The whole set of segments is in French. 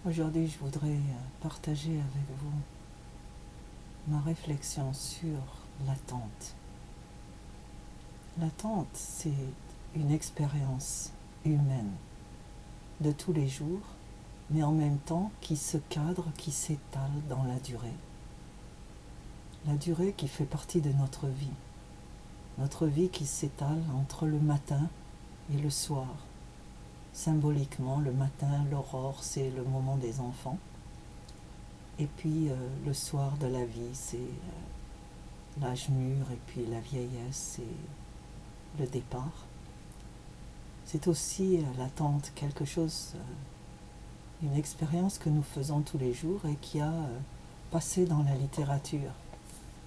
Aujourd'hui, je voudrais partager avec vous ma réflexion sur l'attente. L'attente, c'est une expérience humaine de tous les jours, mais en même temps qui se cadre, qui s'étale dans la durée. La durée qui fait partie de notre vie qui s'étale entre le matin et le soir. Symboliquement, le matin, l'aurore, c'est le moment des enfants. Et puis le soir de la vie, c'est l'âge mûr, et puis la vieillesse, c'est le départ. C'est aussi l'attente, quelque chose, une expérience que nous faisons tous les jours et qui a passé dans la littérature.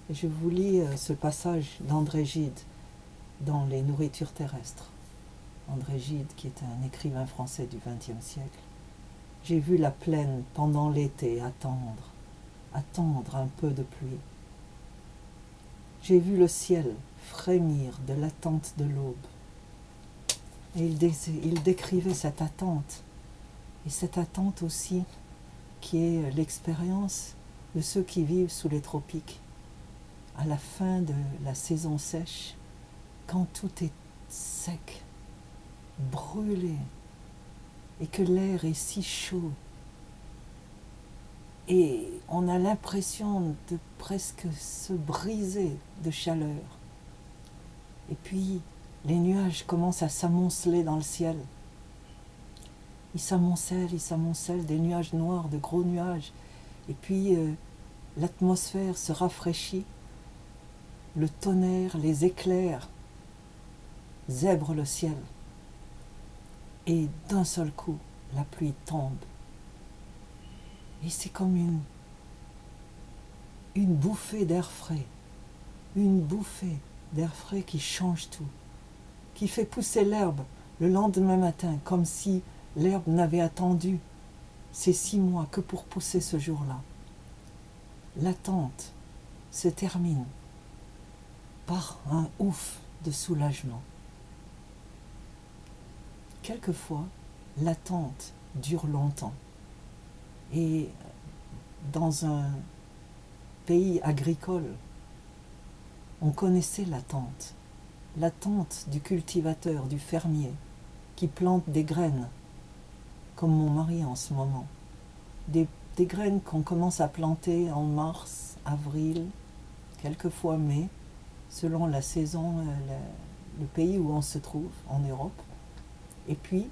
Et je vous lis ce passage d'André Gide dans Les nourritures terrestres. André Gide, qui est un écrivain français du XXe siècle. J'ai vu la plaine pendant l'été attendre un peu de pluie. J'ai vu le ciel frémir de l'attente de l'aube. Et il décrivait cette attente, et cette attente aussi qui est l'expérience de ceux qui vivent sous les tropiques. À la fin de la saison sèche, quand tout est sec, brûlé, et que l'air est si chaud, et on a l'impression de presque se briser de chaleur. Et puis, les nuages commencent à s'amonceler dans le ciel. Ils s'amoncellent, des nuages noirs, de gros nuages. Et puis, l'atmosphère se rafraîchit. Le tonnerre, les éclairs zèbrent le ciel. Et d'un seul coup, la pluie tombe. Et c'est comme une bouffée d'air frais. Une bouffée d'air frais qui change tout. Qui fait pousser l'herbe le lendemain matin, comme si l'herbe n'avait attendu ces 6 mois que pour pousser ce jour-là. L'attente se termine par un ouf de soulagement. Quelquefois, l'attente dure longtemps. Et dans un pays agricole, on connaissait l'attente du cultivateur, du fermier, qui plante des graines, comme mon mari en ce moment. Des graines qu'on commence à planter en mars, avril, quelquefois mai, selon la saison, le pays où on se trouve, en Europe. Et puis,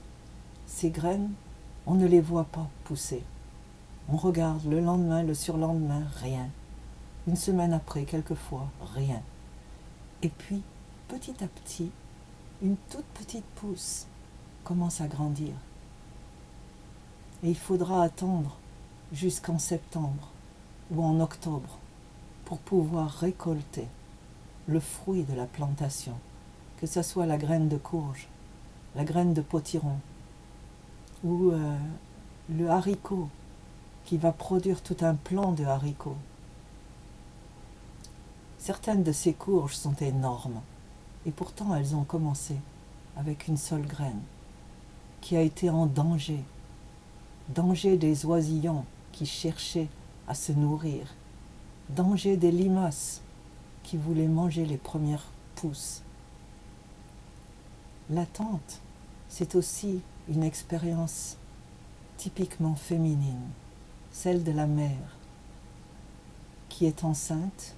ces graines, on ne les voit pas pousser. On regarde le lendemain, le surlendemain, rien. Une semaine après, quelquefois, rien. Et puis, petit à petit, une toute petite pousse commence à grandir. Et il faudra attendre jusqu'en septembre ou en octobre pour pouvoir récolter le fruit de la plantation, que ce soit la graine de courge, la graine de potiron ou le haricot qui va produire tout un plant de haricots. Certaines de ces courges sont énormes et pourtant elles ont commencé avec une seule graine qui a été en danger des oisillons qui cherchaient à se nourrir, danger des limaces qui voulaient manger les premières pousses. L'attente, c'est aussi une expérience typiquement féminine, celle de la mère qui est enceinte.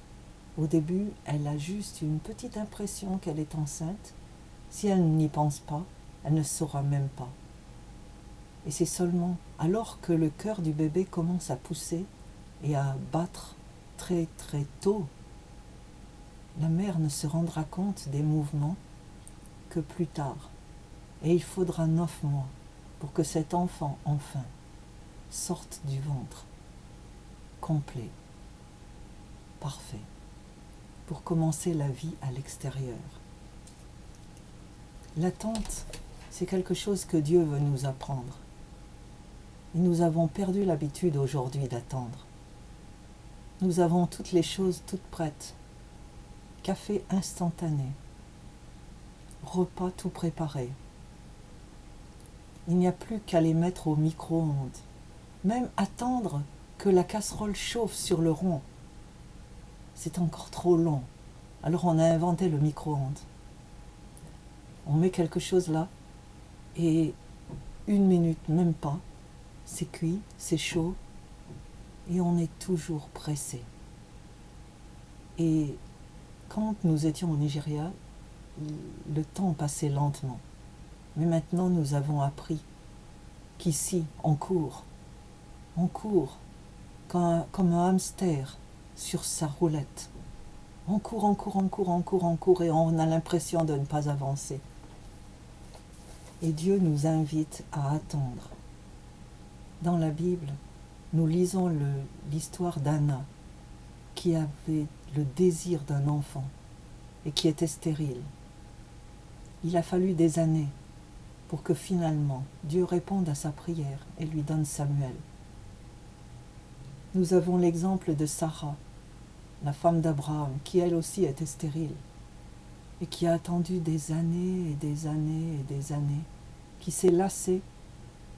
Au début, elle a juste une petite impression qu'elle est enceinte. Si elle n'y pense pas, elle ne saura même pas. Et c'est seulement alors que le cœur du bébé commence à pousser et à battre très très tôt, la mère ne se rendra compte des mouvements que plus tard. Et il faudra 9 mois pour que cet enfant, enfin, sorte du ventre, complet, parfait, pour commencer la vie à l'extérieur. L'attente, c'est quelque chose que Dieu veut nous apprendre. Et nous avons perdu l'habitude aujourd'hui d'attendre. Nous avons toutes les choses toutes prêtes. Café instantané. Repas tout préparé. Il n'y a plus qu'à les mettre au micro-ondes Même attendre que la casserole chauffe sur le rond, c'est encore trop long. Alors on a inventé le micro-ondes. On met quelque chose là et 1 minute, même pas, c'est cuit, c'est chaud et on est toujours pressé. Et quand nous étions au Nigeria, le temps passait lentement. Mais maintenant nous avons appris qu'ici on court comme un hamster sur sa roulette. On court et on a l'impression de ne pas avancer. Et Dieu nous invite à attendre. Dans la Bible, nous lisons l'histoire d'Anna qui avait le désir d'un enfant et qui était stérile. Il a fallu des années pour que finalement Dieu réponde à sa prière et lui donne Samuel. Nous avons l'exemple de Sarah, la femme d'Abraham, qui elle aussi était stérile et qui a attendu des années et des années et des années, qui s'est lassée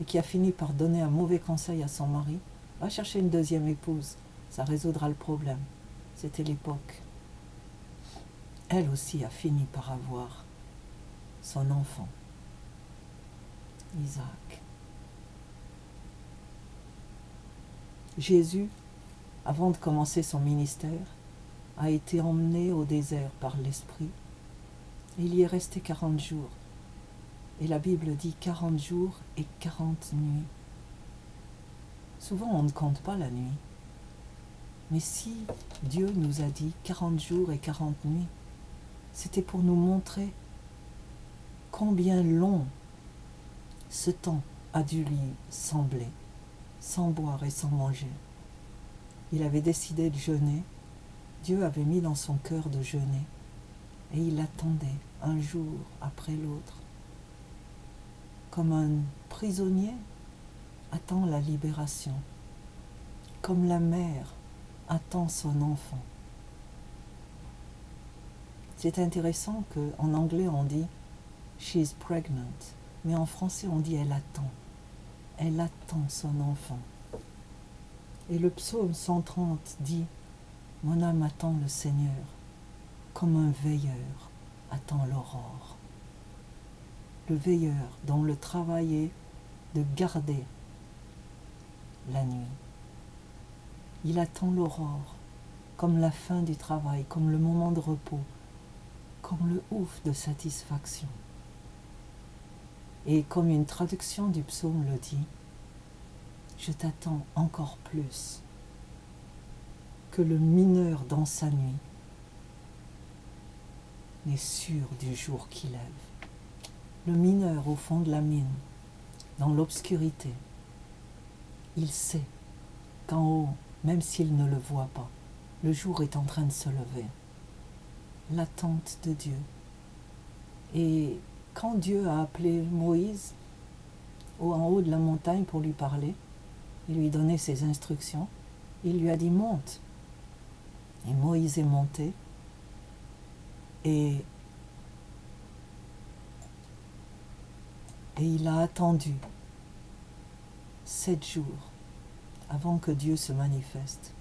et qui a fini par donner un mauvais conseil à son mari. Va chercher une deuxième épouse, ça résoudra le problème. C'était l'époque. Elle aussi a fini par avoir son enfant, Isaac. Jésus, avant de commencer son ministère, a été emmené au désert par l'Esprit. Il y est resté 40 jours. Et la Bible dit 40 jours et 40 nuits. Souvent, on ne compte pas la nuit. Mais si Dieu nous a dit 40 jours et 40 nuits, c'était pour nous montrer combien long ce temps a dû lui sembler, sans boire et sans manger. Il avait décidé de jeûner. Dieu avait mis dans son cœur de jeûner. Et il attendait un jour après l'autre. Comme un prisonnier attend la libération. Comme la mère attend son enfant. C'est intéressant qu'en anglais on dit « she's pregnant », mais en français on dit « elle attend ». Elle attend son enfant. Et le psaume 130 dit « Mon âme attend le Seigneur, comme un veilleur attend l'aurore ». Le veilleur dont le travail est de garder la nuit. Il attend l'aurore, comme la fin du travail, comme le moment de repos, comme le ouf de satisfaction. Et comme une traduction du psaume le dit, je t'attends encore plus que le mineur dans sa nuit n'est sûr du jour qui lève. Le mineur au fond de la mine, dans l'obscurité, il sait qu'en haut, même s'il ne le voit pas, le jour est en train de se lever. L'attente de Dieu. Et quand Dieu a appelé Moïse en haut de la montagne pour lui parler, et lui donner ses instructions, il lui a dit « monte ». Et Moïse est monté, et il a attendu 7 jours avant que Dieu se manifeste.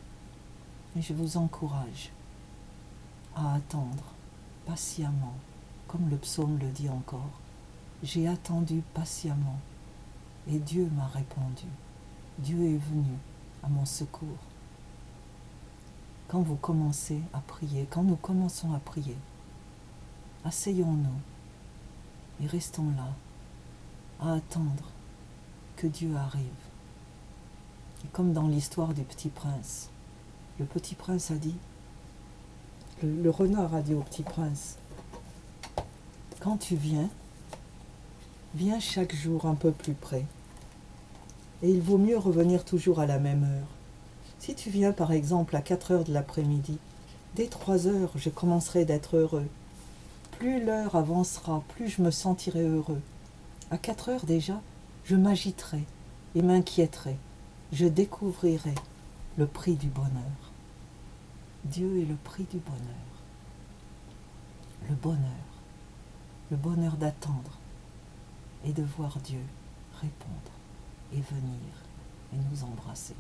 Et je vous encourage à attendre patiemment, comme le psaume le dit encore. J'ai attendu patiemment et Dieu m'a répondu. Dieu est venu à mon secours. Quand vous commencez à prier, quand nous commençons à prier, asseyons-nous et restons là à attendre que Dieu arrive. Et comme dans l'histoire du petit prince, le petit prince a dit, le renard a dit au petit prince, quand tu viens chaque jour un peu plus près. Et il vaut mieux revenir toujours à la même heure. Si tu viens par exemple à 4 heures de l'après-midi, dès 3 heures, je commencerai d'être heureux. Plus l'heure avancera, plus je me sentirai heureux. À 4 heures déjà, je m'agiterai et m'inquiéterai. Je découvrirai le prix du bonheur. Dieu est le prix du bonheur. Le bonheur d'attendre et de voir Dieu répondre et venir et nous embrasser.